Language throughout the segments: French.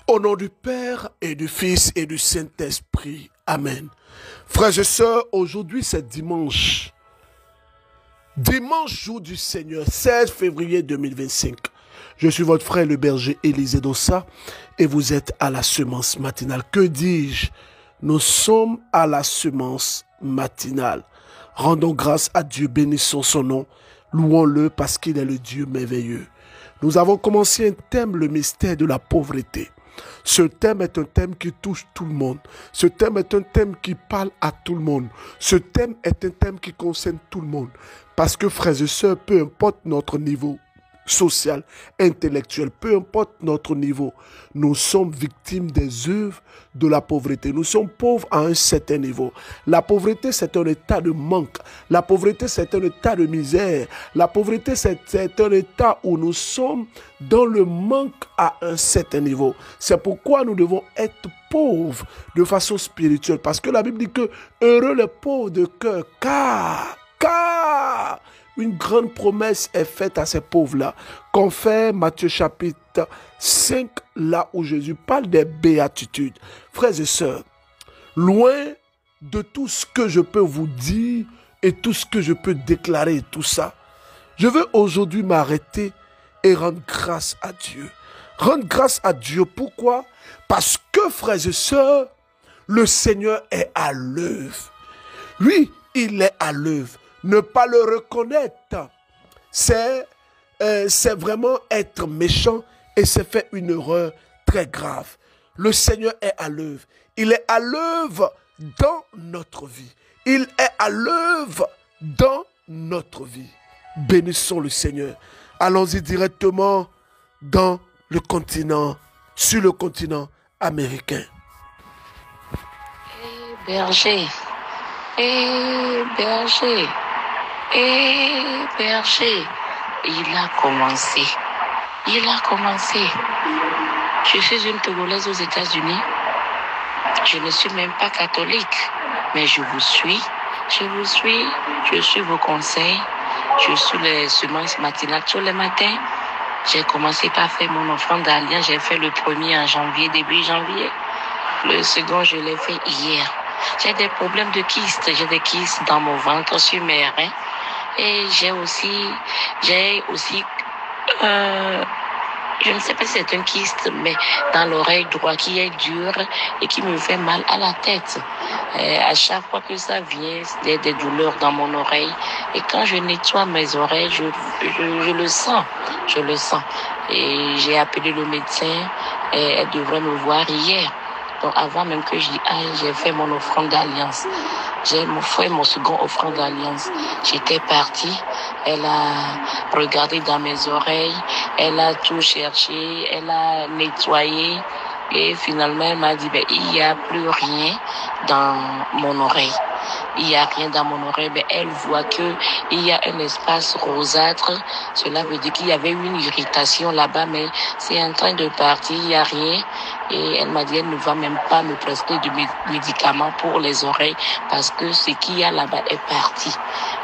Au nom du Père et du Fils et du Saint-Esprit. Amen. Frères et sœurs, aujourd'hui c'est dimanche. Dimanche, jour du Seigneur, 16 février 2025. Je suis votre frère le berger Élisée Dossa et vous êtes à la semence matinale. Que dis-je? Nous sommes à la semence matinale. Rendons grâce à Dieu, bénissons son nom, louons-le parce qu'il est le Dieu merveilleux. Nous avons commencé un thème, le mystère de la pauvreté. Ce thème est un thème qui touche tout le monde. Ce thème est un thème qui parle à tout le monde. Ce thème est un thème qui concerne tout le monde. Parce que, frères et sœurs, peu importe notre niveau social, intellectuel, peu importe notre niveau, nous sommes victimes des œuvres de la pauvreté. Nous sommes pauvres à un certain niveau. La pauvreté, c'est un état de manque. La pauvreté, c'est un état de misère. La pauvreté, c'est un état où nous sommes dans le manque à un certain niveau. C'est pourquoi nous devons être pauvres de façon spirituelle. Parce que la Bible dit que heureux les pauvres de cœur, car une grande promesse est faite à ces pauvres-là. Confère Matthieu chapitre 5, là où Jésus parle des béatitudes. Frères et sœurs, loin de tout ce que je peux vous dire et tout ce que je peux déclarer, tout ça, je veux aujourd'hui m'arrêter et rendre grâce à Dieu. Rendre grâce à Dieu, pourquoi? Parce que, frères et sœurs, le Seigneur est à l'œuvre. Oui, il est à l'œuvre. Ne pas le reconnaître, c'est vraiment être méchant et c'est faire une erreur très grave. Le Seigneur est à l'œuvre. Il est à l'œuvre dans notre vie. Il est à l'œuvre dans notre vie. Bénissons le Seigneur. Allons-y directement dans le continent, sur le continent américain. Berger, berger. Berger, il a commencé. Je suis une Togolaise aux États-Unis. Je ne suis même pas catholique, mais je suis vos conseils. Je suis les semences matinales tous les matins. J'ai commencé par faire mon offrande d'alliance. J'ai fait le premier en janvier, début janvier. Le second, je l'ai fait hier. J'ai des problèmes de kystes. J'ai des kystes dans mon ventre, sur mes reins. Et j'ai aussi, je ne sais pas si c'est un kyste, mais dans l'oreille droite qui est dur et qui me fait mal à la tête. À chaque fois que ça vient, il y a des douleurs dans mon oreille. Et quand je nettoie mes oreilles, je le sens. Et j'ai appelé le médecin et elle devrait me voir hier. Donc avant même que je dise, j'ai fait mon offrande d'alliance. J'ai fait mon second offrande d'alliance. J'étais partie, elle a regardé dans mes oreilles, elle a tout cherché, elle a nettoyé et finalement elle m'a dit, il n'y a plus rien dans mon oreille. Il n'y a rien dans mon oreille, mais elle voit que il y a un espace rosâtre. Cela veut dire qu'il y avait une irritation là-bas, mais c'est en train de partir, il n'y a rien. Et elle m'a dit, elle ne va même pas me prescrire de médicaments pour les oreilles parce que ce qu'il y a là-bas est parti.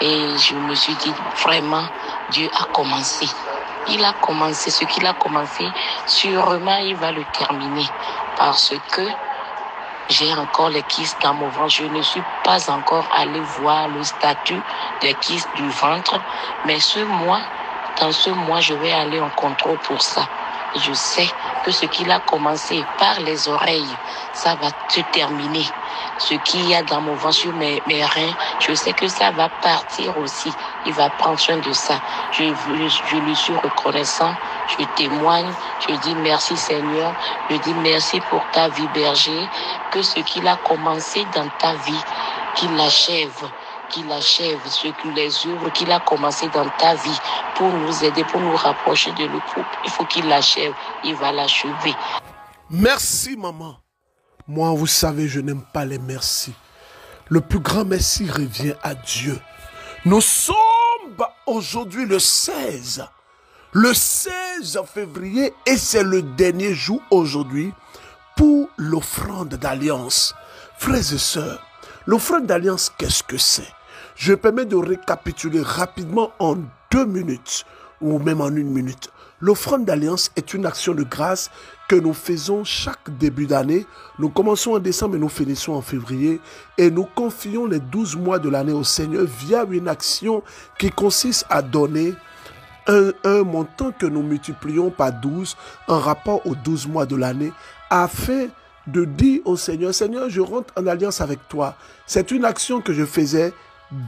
Et je me suis dit, vraiment, Dieu a commencé. Il a commencé, ce qu'il a commencé, sûrement il va le terminer parce que j'ai encore les kystes dans mon ventre. Je ne suis pas encore allée voir le statut des kystes du ventre. Mais dans ce mois, je vais aller en contrôle pour ça. Et je sais que ce qu'il a commencé par les oreilles, ça va se terminer. Ce qu'il y a dans mon ventre, sur mes reins, je sais que ça va partir aussi. Il va prendre soin de ça. Je lui suis reconnaissant. Je témoigne. Je dis merci Seigneur. Je dis merci pour ta vie berger. Que ce qu'il a commencé dans ta vie, qu'il achève les œuvres qu'il a commencé dans ta vie pour nous aider, pour nous rapprocher de le couple. Il faut qu'il l'achève. Il va l'achever. Merci maman. Moi, vous savez, je n'aime pas les merci. Le plus grand merci revient à Dieu. Nous sommes aujourd'hui le 16 février et c'est le dernier jour aujourd'hui pour l'offrande d'alliance. Frères et sœurs, l'offrande d'alliance, qu'est-ce que c'est? Je me permets de récapituler rapidement en 2 minutes ou même en 1 minute. L'offrande d'alliance est une action de grâce que nous faisons chaque début d'année. Nous commençons en décembre et nous finissons en février. Et nous confions les 12 mois de l'année au Seigneur via une action qui consiste à donner un montant que nous multiplions par 12 en rapport aux 12 mois de l'année afin de dire au Seigneur, Seigneur, je rentre en alliance avec toi. C'est une action que je faisais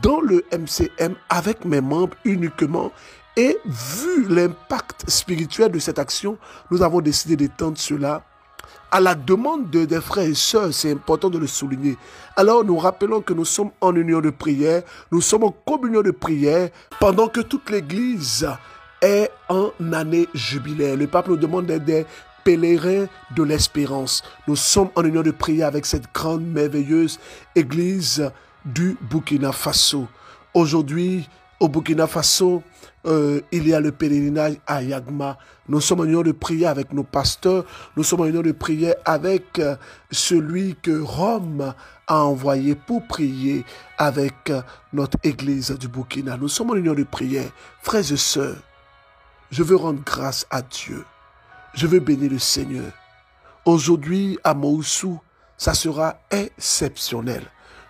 dans le MCM avec mes membres uniquement. Et vu l'impact spirituel de cette action, nous avons décidé d'étendre cela à la demande des frères et sœurs. C'est important de le souligner. Alors nous rappelons que nous sommes en union de prière, nous sommes en communion de prière pendant que toute l'Église est en année jubilaire. Le pape nous demande d'être des pèlerins de l'espérance. Nous sommes en union de prière avec cette grande, merveilleuse Église du Burkina Faso. Aujourd'hui, au Burkina Faso, il y a le pèlerinage à Yagma. Nous sommes en union de prière avec nos pasteurs. Nous sommes en union de prière avec celui que Rome a envoyé pour prier avec notre église du Burkina. Nous sommes en union de prière. Frères et sœurs, je veux rendre grâce à Dieu. Je veux bénir le Seigneur. Aujourd'hui, à Moussou, ça sera exceptionnel.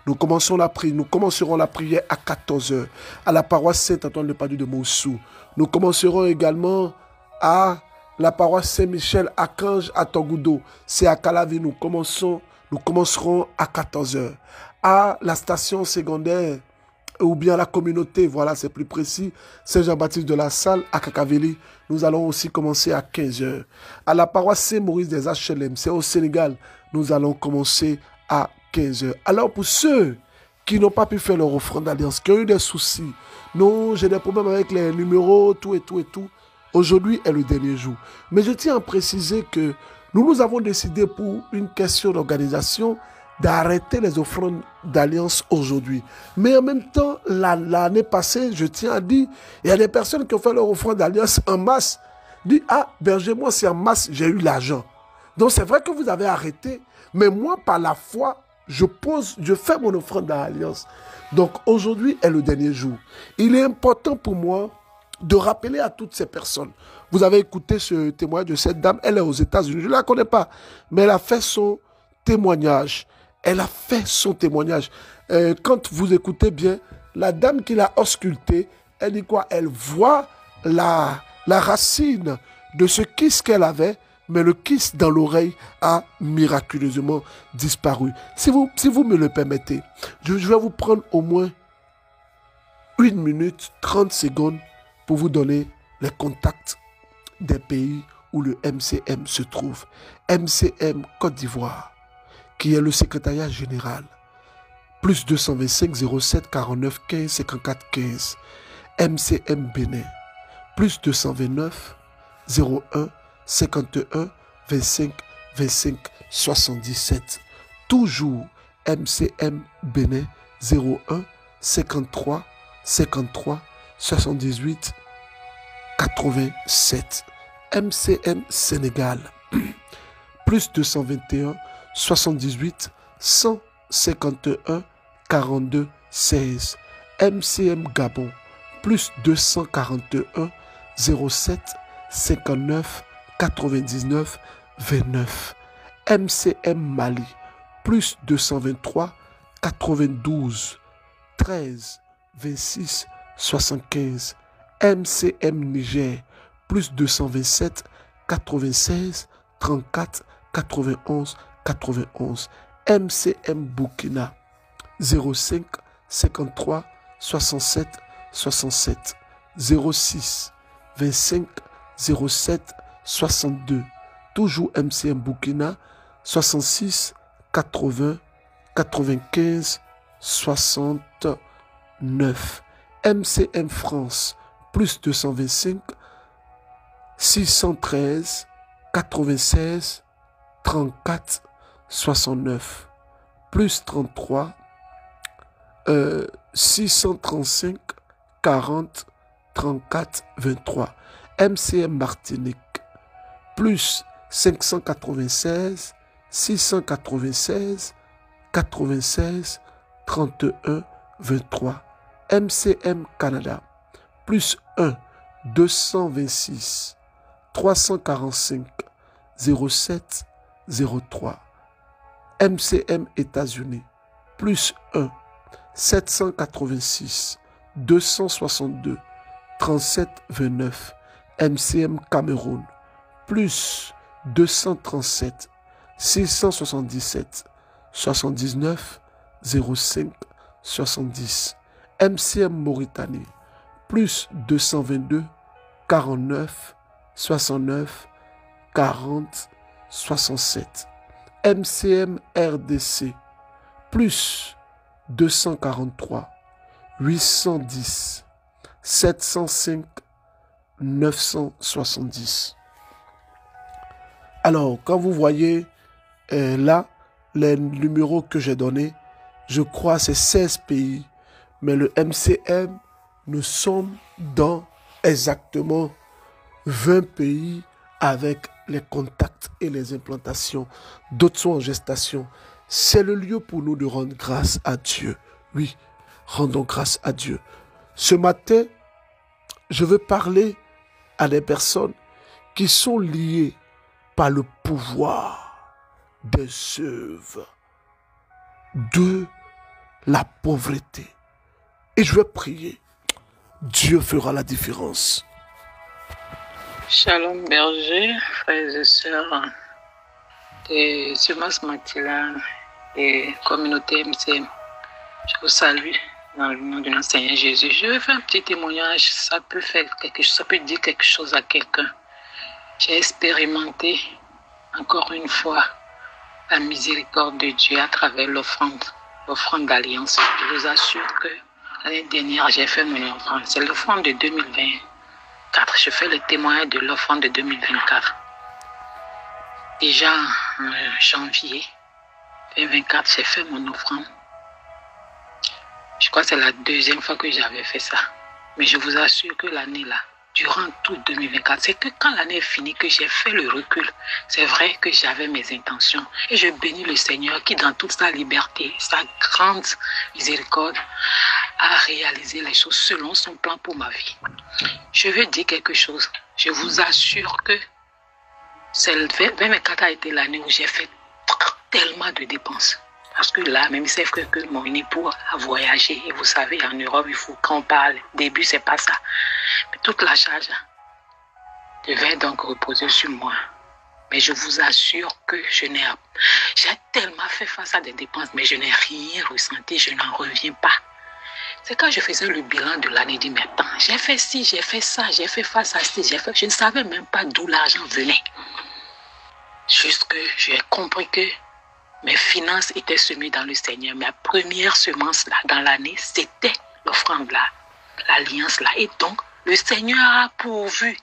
Nous commencerons la prière à 14h à la paroisse Saint-Antoine de Padoue de Moussou. Nous commencerons également à la paroisse Saint-Michel à Kange à Togudo. C'est à Calavi. Nous commencerons à 14h. À la station secondaire ou bien la communauté, voilà, c'est plus précis, Saint-Jean-Baptiste de la Salle à Kakaveli. Nous allons aussi commencer à 15h. À la paroisse Saint-Maurice des HLM, c'est au Sénégal, nous allons commencer à 15h. Alors pour ceux qui n'ont pas pu faire leur offrande d'alliance, qui ont eu des soucis, non, j'ai des problèmes avec les numéros, tout, aujourd'hui est le dernier jour. Mais je tiens à préciser que nous avons décidé pour une question d'organisation d'arrêter les offrandes d'alliance aujourd'hui. Mais en même temps, l'année passée, je tiens à dire, il y a des personnes qui ont fait leur offrande d'alliance en masse. Dit, berger, moi c'est en masse, j'ai eu l'argent. Donc c'est vrai que vous avez arrêté, mais moi par la foi, je fais mon offrande d'alliance. Donc aujourd'hui est le dernier jour. Il est important pour moi de rappeler à toutes ces personnes. Vous avez écouté ce témoignage de cette dame, elle est aux États-Unis, je ne la connais pas, mais elle a fait son témoignage. Quand vous écoutez bien, la dame qui l'a auscultée, elle dit quoi? Elle voit la racine de ce kyste qu'elle avait, mais le kyste dans l'oreille a miraculeusement disparu. Si vous me le permettez, je vais vous prendre au moins 1 minute, 30 secondes pour vous donner les contacts des pays où le MCM se trouve. MCM Côte d'Ivoire, qui est le secrétariat général, plus 225 07 49 15 54 15. MCM Bénin, plus 229 01 51 25 25 77. Toujours MCM Bénin, 01 53 53 78 87. MCM Sénégal, plus 221 78 151 42 16. MCM Gabon, plus 241 07 59 99 29. MCM Mali, plus 223 92 13 26 75. MCM Niger, plus 227 96 34 91 91. MCM Burkina, 05 53 67 67 06 25 07 62. Toujours MCM Burkina, 66 80 95 69. MCM France, plus 225 613 96 34 69, plus 33 635 40 34 23. MCM Martinique, plus 596 696 96 31 23. MCM Canada, plus 1 226 345 07 03. MCM États-Unis, plus 1 786 262 37 29. MCM Cameroun, plus 237 677 79 05 70. MCM Mauritanie, plus 222 49 69 40 67. MCM RDC, plus 243 810 705 970. Alors, quand vous voyez là, les numéros que j'ai donnés, je crois c'est 16 pays, mais le MCM, nous sommes dans exactement 20 pays avec les contacts et les implantations. D'autres sont en gestation. C'est le lieu pour nous de rendre grâce à Dieu. Oui, rendons grâce à Dieu. Ce matin, je veux parler à des personnes qui sont liées par le pouvoir des œuvres de la pauvreté. Et je vais prier. Dieu fera la différence. Shalom berger, frères et sœurs de Semences Matinales et communauté MCM. Je vous salue dans le nom de notre Seigneur Jésus. Je vais faire un petit témoignage, ça peut dire quelque chose à quelqu'un. J'ai expérimenté encore une fois la miséricorde de Dieu à travers l'offrande d'alliance. Je vous assure que l'année dernière, j'ai fait mon offrande. C'est l'offrande de 2024. Je fais le témoignage de l'offrande de 2024. Déjà en janvier 2024, j'ai fait mon offrande. Je crois que c'est la deuxième fois que j'avais fait ça. Mais je vous assure que l'année-là, durant tout 2024, c'est que quand l'année est finie que j'ai fait le recul. C'est vrai que j'avais mes intentions. Et je bénis le Seigneur qui, dans toute sa liberté, sa grande miséricorde, a réalisé les choses selon son plan pour ma vie. Je veux dire quelque chose. Je vous assure que le 2024 a été l'année où j'ai fait tellement de dépenses. Parce que là, même c'est vrai que mon époux a voyagé. Et vous savez, en Europe, il faut qu'on parle. Au début, c'est pas ça. Mais toute la charge devait donc reposer sur moi. Mais je vous assure que j'ai tellement fait face à des dépenses, mais je n'ai rien ressenti, je n'en reviens pas. C'est quand je faisais le bilan de l'année, dit, mais attends, j'ai fait ci, j'ai fait ça, j'ai fait face à ci, je ne savais même pas d'où l'argent venait. Juste que j'ai compris que mes finances étaient semées dans le Seigneur. Ma première semence là, dans l'année, c'était l'offrande là, l'alliance là. Et donc, le Seigneur a pourvu.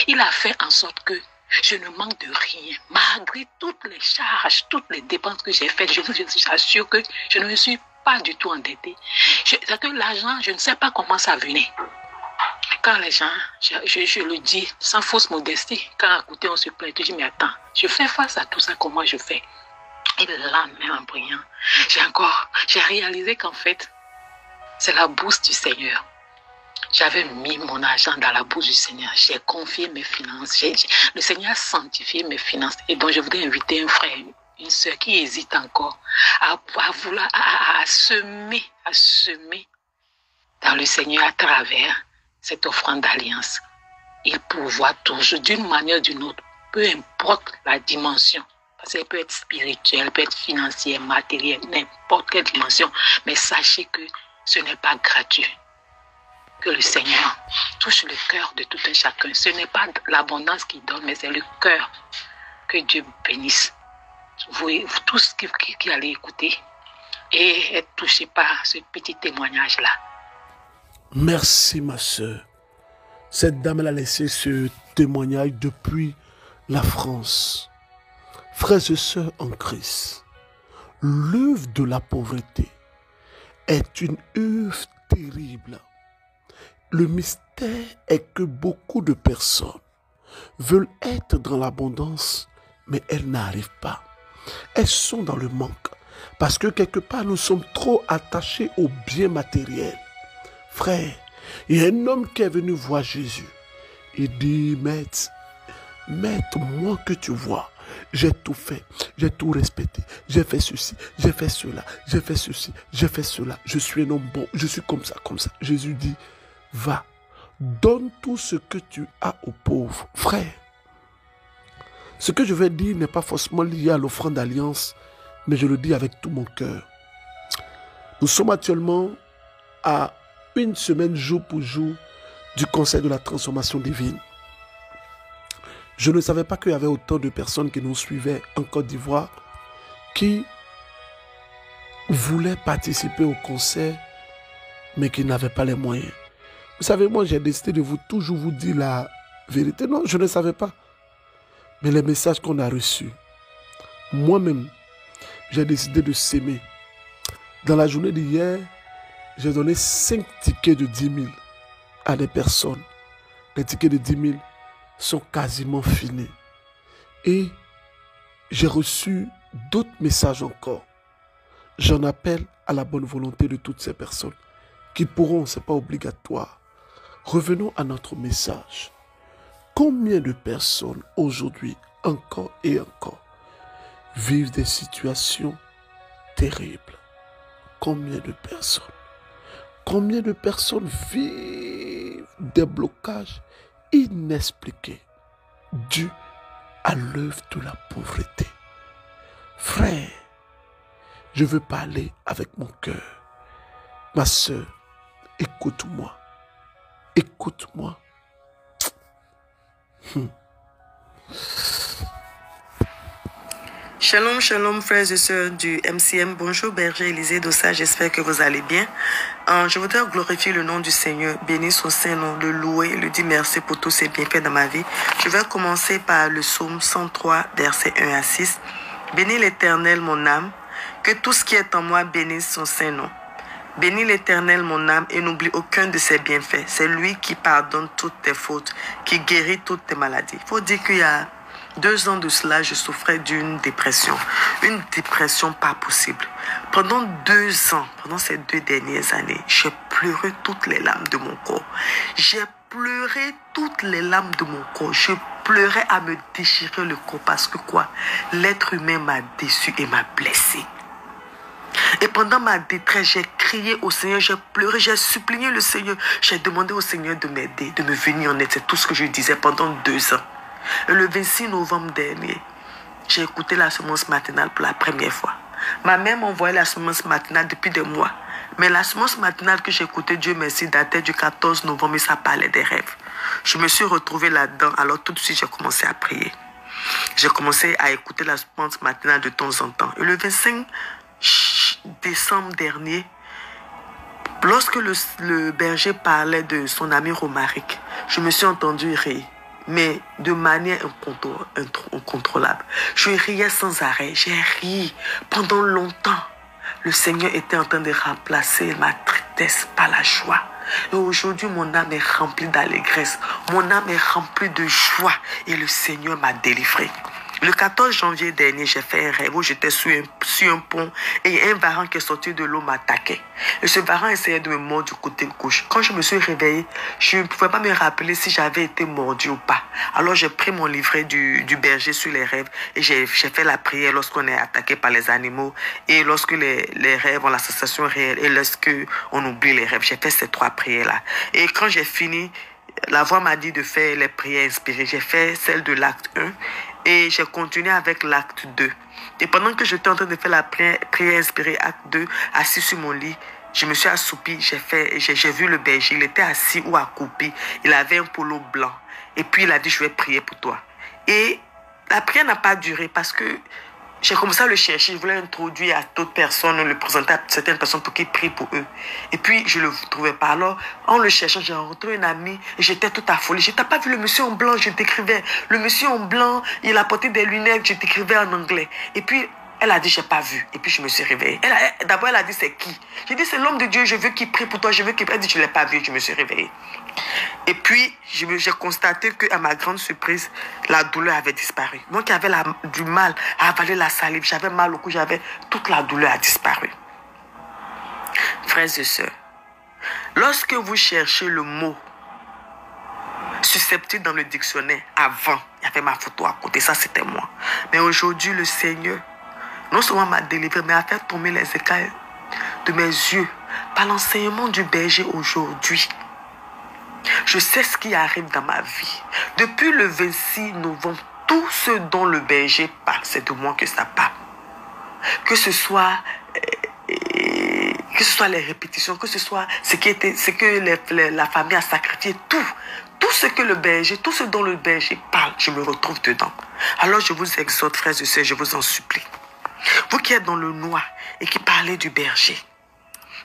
Il a fait en sorte que je ne manque de rien. Malgré toutes les charges, toutes les dépenses que j'ai faites, je vous assure que je ne me suis pas du tout endettée. C'est que l'argent, je ne sais pas comment ça venait. Quand les gens, je le dis sans fausse modestie, quand à côté on se plaint, je dis, mais attends, je fais face à tout ça, comment je fais? Et là, même en priant, j'ai réalisé qu'en fait, c'est la bourse du Seigneur. J'avais mis mon argent dans la bourse du Seigneur. J'ai confié mes finances. Le Seigneur a sanctifié mes finances. Et donc, je voudrais inviter un frère, une sœur qui hésite encore à semer dans le Seigneur à travers cette offrande d'alliance. Il pourvoit toujours d'une manière ou d'une autre, peu importe la dimension. Parce qu'elle peut être spirituelle, elle peut être financière, matérielle, n'importe quelle dimension. Mais sachez que ce n'est pas gratuit. Que le Seigneur touche le cœur de tout un chacun. Ce n'est pas l'abondance qui donne, mais c'est le cœur. Que Dieu bénisse. Vous tous qui allez écouter et être touchés par ce petit témoignage-là. Merci ma soeur. Cette dame elle a laissé ce témoignage depuis la France. Frères et sœurs en Christ, l'œuvre de la pauvreté est une œuvre terrible. Le mystère est que beaucoup de personnes veulent être dans l'abondance, mais elles n'arrivent pas. Elles sont dans le manque parce que quelque part nous sommes trop attachés aux biens matériels. Frère, il y a un homme qui est venu voir Jésus. Il dit, Maître, Maître, moi que tu vois, j'ai tout fait, j'ai tout respecté, j'ai fait ceci, j'ai fait cela, j'ai fait ceci, j'ai fait cela, je suis un homme bon, je suis comme ça, comme ça. Jésus dit, va, donne tout ce que tu as aux pauvres. Frère, ce que je vais dire n'est pas forcément lié à l'offrande d'alliance, mais je le dis avec tout mon cœur. Nous sommes actuellement à une semaine jour pour jour du conseil de la transformation divine. Je ne savais pas qu'il y avait autant de personnes qui nous suivaient en Côte d'Ivoire qui voulaient participer au conseil mais qui n'avaient pas les moyens. Vous savez, moi j'ai décidé de toujours vous dire la vérité. Non, je ne savais pas. Mais les messages qu'on a reçus, moi-même, j'ai décidé de s'aimer. Dans la journée d'hier, j'ai donné 5 tickets de 10 000 à des personnes. Les tickets de 10 000 sont quasiment finis. Et j'ai reçu d'autres messages encore. J'en appelle à la bonne volonté de toutes ces personnes qui pourront, ce n'est pas obligatoire. Revenons à notre message. Combien de personnes aujourd'hui, encore et encore, vivent des situations terribles? Combien de personnes? Combien de personnes vivent des blocages inexpliqués dus à l'œuvre de la pauvreté? Frère, je veux parler avec mon cœur. Ma sœur, écoute-moi. Écoute-moi. Shalom, shalom, frères et sœurs du MCM. Bonjour, berger Élisée Dossa, j'espère que vous allez bien. Je voudrais glorifier le nom du Seigneur, bénir son Saint-Nom, le louer, lui dire merci pour tous ses bienfaits dans ma vie. Je vais commencer par le psaume 103, versets 1 à 6. Bénis l'Éternel, mon âme, que tout ce qui est en moi bénisse son Saint-Nom. Bénis l'Éternel, mon âme, et n'oublie aucun de ses bienfaits. C'est lui qui pardonne toutes tes fautes, qui guérit toutes tes maladies. Il faut dire qu'il y a 2 ans de cela, je souffrais d'une dépression. Une dépression pas possible. Pendant 2 ans, pendant ces 2 dernières années, j'ai pleuré toutes les larmes de mon corps. J'ai pleuré toutes les larmes de mon corps. Je pleurais à me déchirer le corps parce que quoi? L'être humain m'a déçu et m'a blessé. Et pendant ma détresse, j'ai crié au Seigneur, j'ai pleuré, j'ai supplié le Seigneur. J'ai demandé au Seigneur de m'aider, de me venir en aide. C'est tout ce que je disais pendant 2 ans. Et le 26 novembre dernier, j'ai écouté la semence matinale pour la première fois. Ma mère m'envoyait la semence matinale depuis des mois. Mais la semence matinale que j'ai écoutée, Dieu merci, datait du 14 novembre et ça parlait des rêves. Je me suis retrouvée là-dedans, alors tout de suite j'ai commencé à prier. J'ai commencé à écouter la semence matinale de temps en temps. Et le 25 décembre dernier, lorsque le berger parlait de son ami Romaric, je me suis entendu rire, mais de manière incontrôlable. Je riais sans arrêt, j'ai ri pendant longtemps. Le Seigneur était en train de remplacer ma tristesse par la joie. Et aujourd'hui, mon âme est remplie d'allégresse, mon âme est remplie de joie et le Seigneur m'a délivré. Le 14 janvier dernier, j'ai fait un rêve où j'étais sur un pont et un varan qui est sorti de l'eau m'attaquait. Et ce varan essayait de me mordre du côté gauche. Quand je me suis réveillée, je ne pouvais pas me rappeler si j'avais été mordue ou pas. Alors j'ai pris mon livret du berger sur les rêves et j'ai fait la prière lorsqu'on est attaqué par les animaux et lorsque les rêves ont la sensation réelle et lorsque on oublie les rêves. J'ai fait ces 3 prières-là. Et quand j'ai fini, la voix m'a dit de faire les prières inspirées. J'ai fait celle de l'acte 1 et j'ai continué avec l'acte 2. Et pendant que j'étais en train de faire la prière inspirée, acte 2, assis sur mon lit, je me suis assoupi, j'ai vu le berger, il était assis ou accroupi, il avait un polo blanc. Et puis il a dit, je vais prier pour toi. Et la prière n'a pas duré parce que j'ai commencé à le chercher, je voulais l'introduire à d'autres personnes, le présenter à certaines personnes pour qu'ils prient pour eux. Et puis, je ne le trouvais pas. Alors, en le cherchant, j'ai rencontré une amie et j'étais tout affolée. Je n'ai pas vu le monsieur en blanc, je décrivais. Le monsieur en blanc, il a porté des lunettes, je décrivais en anglais. Et puis, elle a dit, je n'ai pas vu. Et puis, je me suis réveillée. D'abord, elle a dit, c'est qui? J'ai dit, c'est l'homme de Dieu, je veux qu'il prie pour toi, je veux qu'il prie. Elle a dit, je ne l'ai pas vu, je me suis réveillée. Et puis, j'ai constaté qu'à ma grande surprise, la douleur avait disparu. Moi qui avais du mal à avaler la salive, j'avais mal au cou, toute la douleur a disparu. Frères et sœurs, lorsque vous cherchez le mot susceptible dans le dictionnaire. Avant, il y avait ma photo à côté, ça c'était moi. Mais aujourd'hui, le Seigneur, non seulement m'a délivré, mais a fait tomber les écailles de mes yeux par l'enseignement du berger aujourd'hui. Je sais ce qui arrive dans ma vie. Depuis le 26 novembre, tout ce dont le berger parle, c'est de moi que ça parle. Que ce soit les répétitions, que ce soit ce que la famille a sacrifié, tout ce que le berger, tout ce dont le berger parle, je me retrouve dedans. Alors je vous exhorte, frères et sœurs, je vous en supplie. Vous qui êtes dans le noir et qui parlez du berger,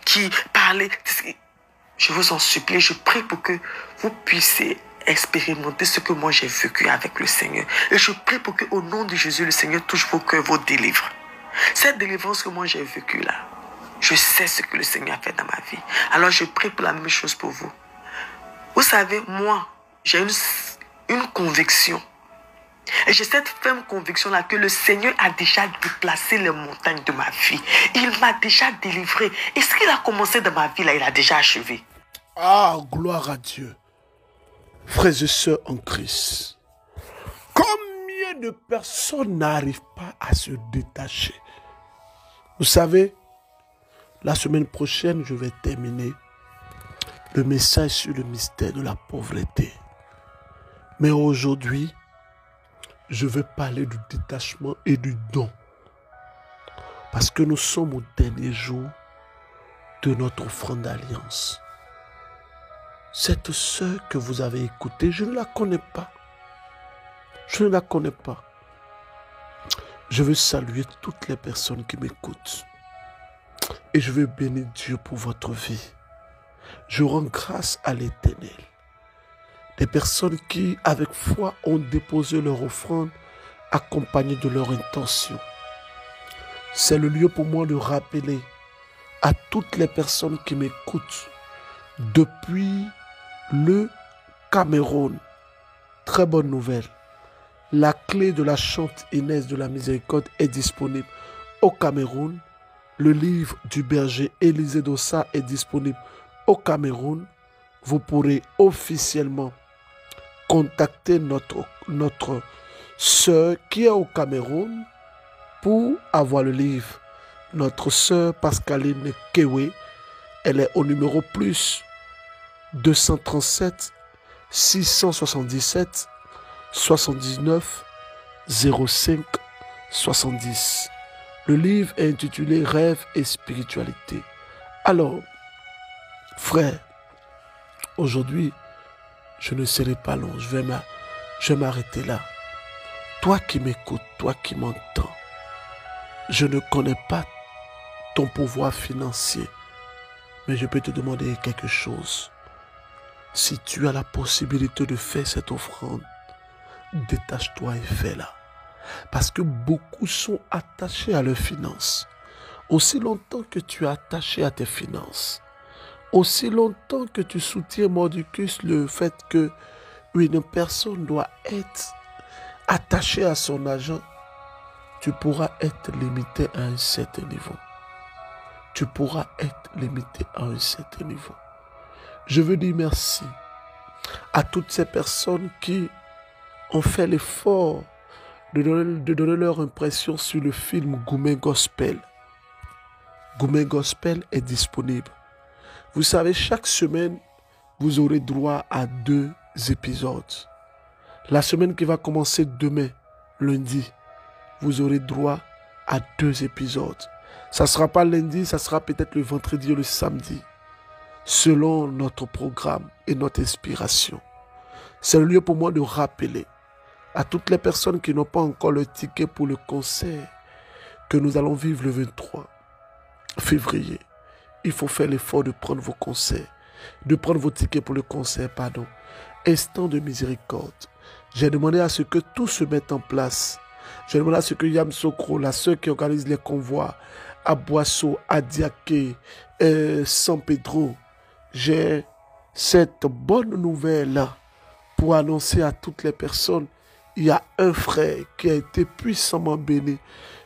qui parlez, je vous en supplie, je prie pour que vous puissiez expérimenter ce que moi j'ai vécu avec le Seigneur. Et je prie pour que au nom de Jésus, le Seigneur touche vos cœurs, vous délivre. Cette délivrance que moi j'ai vécue là, je sais ce que le Seigneur a fait dans ma vie. Alors je prie pour la même chose pour vous. Vous savez, moi, j'ai une conviction. Et j'ai cette ferme conviction-là que le Seigneur a déjà déplacé les montagnes de ma vie. Il m'a déjà délivré. Et ce qu'il a commencé dans ma vie, là, il a déjà achevé. Ah, gloire à Dieu. Frères et sœurs en Christ, combien de personnes n'arrivent pas à se détacher? Vous savez, la semaine prochaine, je vais terminer le message sur le mystère de la pauvreté. Mais aujourd'hui, je veux parler du détachement et du don. Parce que nous sommes au dernier jour de notre offrande d'alliance. Cette sœur que vous avez écoutée, je ne la connais pas. Je ne la connais pas. Je veux saluer toutes les personnes qui m'écoutent. Et je veux bénir Dieu pour votre vie. Je rends grâce à l'Éternel. Des personnes qui, avec foi, ont déposé leur offrande accompagnées de leur intention. C'est le lieu pour moi de rappeler à toutes les personnes qui m'écoutent depuis le Cameroun. Très bonne nouvelle. La clé de la chante Inès de la Miséricorde est disponible au Cameroun. Le livre du berger Élisée Dossa est disponible au Cameroun. Vous pourrez officiellement contacter notre sœur qui est au Cameroun pour avoir le livre. Notre sœur Pascaline Kewe, elle est au numéro plus 237 677 79 05 70. Le livre est intitulé Rêve et spiritualité. Alors, frère, aujourd'hui, je ne serai pas long, je vais m'arrêter là. Toi qui m'écoutes, toi qui m'entends, je ne connais pas ton pouvoir financier, mais je peux te demander quelque chose. Si tu as la possibilité de faire cette offrande, détache-toi et fais-la. Parce que beaucoup sont attachés à leurs finances. Aussi longtemps que tu es attaché à tes finances, aussi longtemps que tu soutiens mordicus le fait que une personne doit être attachée à son argent, tu pourras être limité à un certain niveau. Tu pourras être limité à un certain niveau. Je veux dire merci à toutes ces personnes qui ont fait l'effort de donner leur impression sur le film Goumé Gospel. Goumé Gospel est disponible. Vous savez, chaque semaine, vous aurez droit à 2 épisodes. La semaine qui va commencer demain, lundi, vous aurez droit à 2 épisodes. Ça ne sera pas lundi, ça sera peut-être le vendredi ou le samedi, selon notre programme et notre inspiration. C'est le lieu pour moi de rappeler à toutes les personnes qui n'ont pas encore le ticket pour le concert que nous allons vivre le 23 février. Il faut faire l'effort de prendre vos concerts, de prendre vos tickets pour le concert, pardon. Instant de miséricorde. J'ai demandé à ce que tout se mette en place. J'ai demandé à ce que Yam Sokro, la sœur qui organise les convois, à Boisseau, à Diaké, San Pedro, j'ai cette bonne nouvelle pour annoncer à toutes les personnes. Il y a un frère qui a été puissamment béni.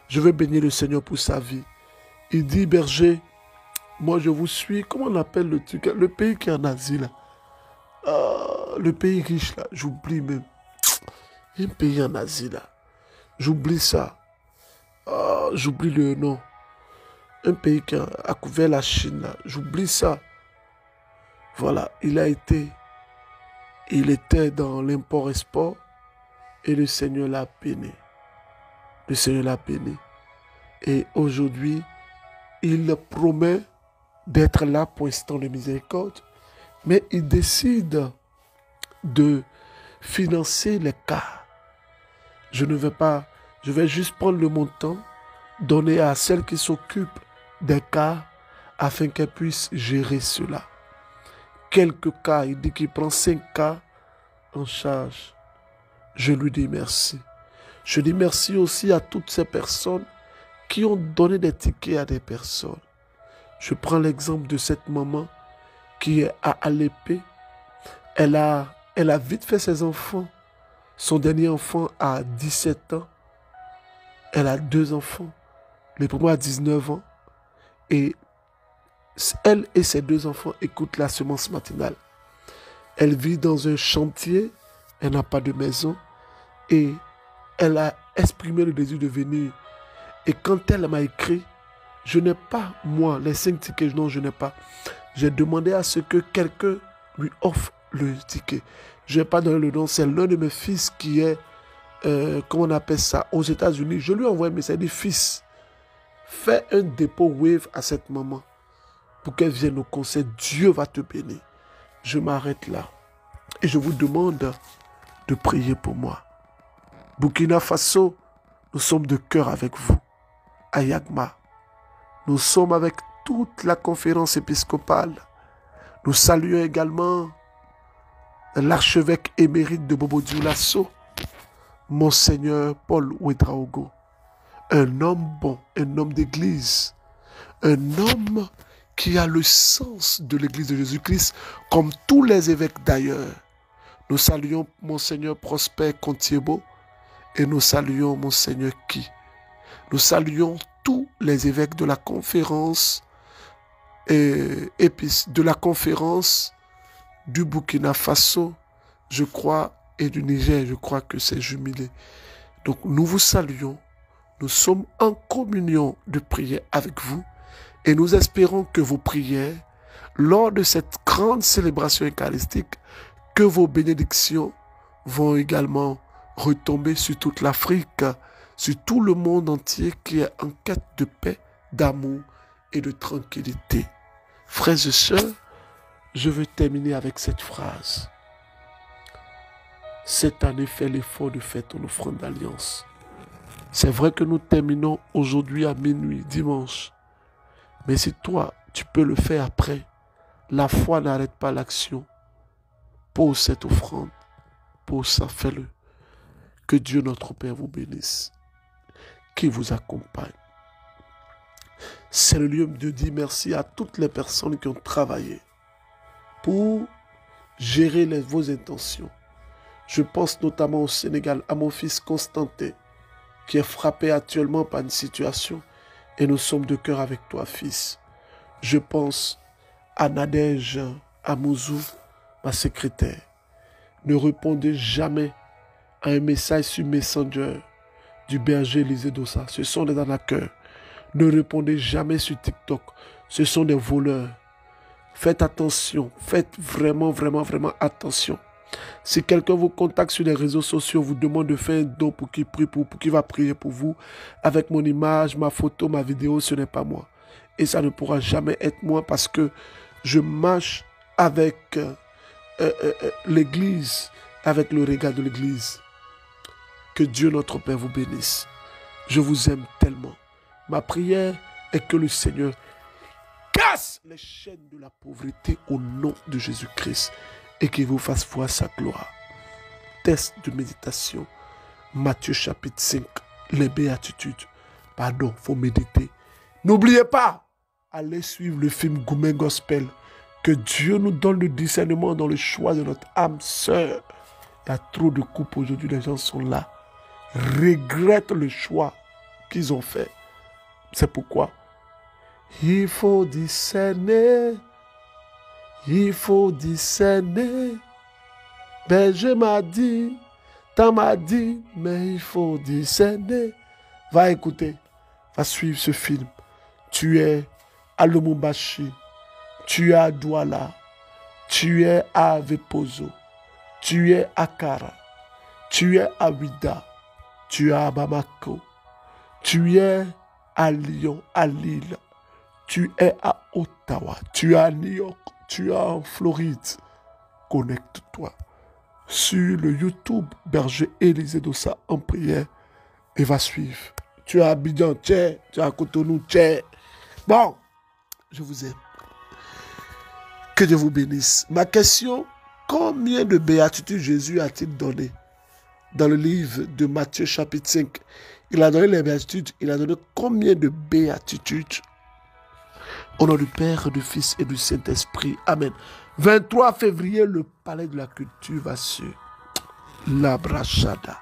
Je veux bénir le Seigneur pour sa vie. Il dit, berger, moi je vous suis. Comment on appelle le pays qui est en Asie là? le pays riche là, j'oublie même. Un pays en Asie là. J'oublie ça. J'oublie le nom. Un pays qui a couvert la Chine là. J'oublie ça. Voilà, il était dans l'import-export et le Seigneur l'a béni. Le Seigneur l'a béni. Et aujourd'hui, il promet d'être là pour instant de miséricorde, mais il décide de financer les cas. Je vais juste prendre le montant, donner à celle qui s'occupe des cas afin qu'elle puisse gérer cela. Quelques cas, il dit qu'il prend 5 cas en charge. Je lui dis merci. Je dis merci aussi à toutes ces personnes qui ont donné des tickets à des personnes. Je prends l'exemple de cette maman qui est à Alépé. Elle a vite fait ses enfants. Son dernier enfant a 17 ans. Elle a 2 enfants. Le premier a 19 ans. Et elle et ses 2 enfants écoutent la semence matinale. Elle vit dans un chantier. Elle n'a pas de maison. Et elle a exprimé le désir de venir. Et quand elle m'a écrit, je n'ai pas, moi, les 5 tickets, non, je n'ai pas. J'ai demandé à ce que quelqu'un lui offre le ticket. Je n'ai pas donné le nom, c'est l'un de mes fils qui est, comment on appelle ça, aux États-Unis. Je lui ai envoyé un message, il dit, fils, fais un dépôt Wave à cette maman pour qu'elle vienne au concert. Dieu va te bénir. Je m'arrête là. Et je vous demande de prier pour moi. Burkina Faso, nous sommes de cœur avec vous. À Yagma, nous sommes avec toute la conférence épiscopale. Nous saluons également l'archevêque émérite de Bobo-Dioulasso, Monseigneur Paul Ouedraogo, un homme bon, un homme d'église, un homme qui a le sens de l'église de Jésus-Christ, comme tous les évêques d'ailleurs. Nous saluons Monseigneur Prosper Contiebo et nous saluons Monseigneur Ki. Nous saluons tous les évêques de la conférence du Burkina Faso, je crois, et du Niger, je crois que c'est jumelé. Donc nous vous saluons, nous sommes en communion de prière avec vous et nous espérons que vos prières, lors de cette grande célébration eucharistique, que vos bénédictions vont également retomber sur toute l'Afrique, sur tout le monde entier qui est en quête de paix, d'amour et de tranquillité. Frères et sœurs, je veux terminer avec cette phrase. Cette année, fait l'effort de faire ton offrande d'alliance. C'est vrai que nous terminons aujourd'hui à minuit, dimanche. Mais si toi, tu peux le faire après, la foi n'arrête pas l'action. Pose cette offrande. Pose ça, fais-le. Que Dieu notre Père vous bénisse. Qui vous accompagne. C'est le lieu de dire merci à toutes les personnes qui ont travaillé pour gérer vos intentions. Je pense notamment au Sénégal, à mon fils Constantin, qui est frappé actuellement par une situation, et nous sommes de cœur avec toi, fils. Je pense à Nadège Amouzou, ma secrétaire. Ne répondez jamais à un message sur Messenger du berger Élisée Dossa. Ce sont des arnaqueurs. Ne répondez jamais sur TikTok. Ce sont des voleurs. Faites attention. Faites vraiment attention. Si quelqu'un vous contacte sur les réseaux sociaux, vous demande de faire un don pour qu'il prie, pour qu'il va prier pour vous, avec mon image, ma photo, ma vidéo, ce n'est pas moi. Et ça ne pourra jamais être moi parce que je marche avec l'Église, avec le regard de l'Église. Que Dieu notre Père vous bénisse. Je vous aime tellement. Ma prière est que le Seigneur casse les chaînes de la pauvreté au nom de Jésus-Christ et qu'il vous fasse voir sa gloire. Test de méditation. Matthieu chapitre 5. Les béatitudes. Pardon, il faut méditer. N'oubliez pas, allez suivre le film Goumen Gospel. Que Dieu nous donne le discernement dans le choix de notre âme sœur. Il y a trop de couples aujourd'hui, les gens sont là. Regrettent le choix qu'ils ont fait. C'est pourquoi il faut discerner. Il faut discerner Berger m'a dit, tant m'a dit, mais il faut discerner. Va écouter, va suivre ce film. Tu es à Lumumbashi, tu es à Douala, tu es à Avepozo, tu es à Kara, tu es à Ouida, tu es à Bamako, tu es à Lyon, à Lille, tu es à Ottawa, tu es à New York, tu es en Floride. Connecte-toi sur le YouTube Berger Élisée Dossa en prière et va suivre. Tu es à Abidjan, tu es à Cotonou, tu es. Bon, je vous aime. Que Dieu vous bénisse. Ma question, combien de béatitudes Jésus a-t-il donné? Dans le livre de Matthieu chapitre 5, il a donné les béatitudes. Il a donné combien de béatitudes? Au nom du Père, du Fils et du Saint-Esprit. Amen. 23 février, le palais de la culture va se... La brachada.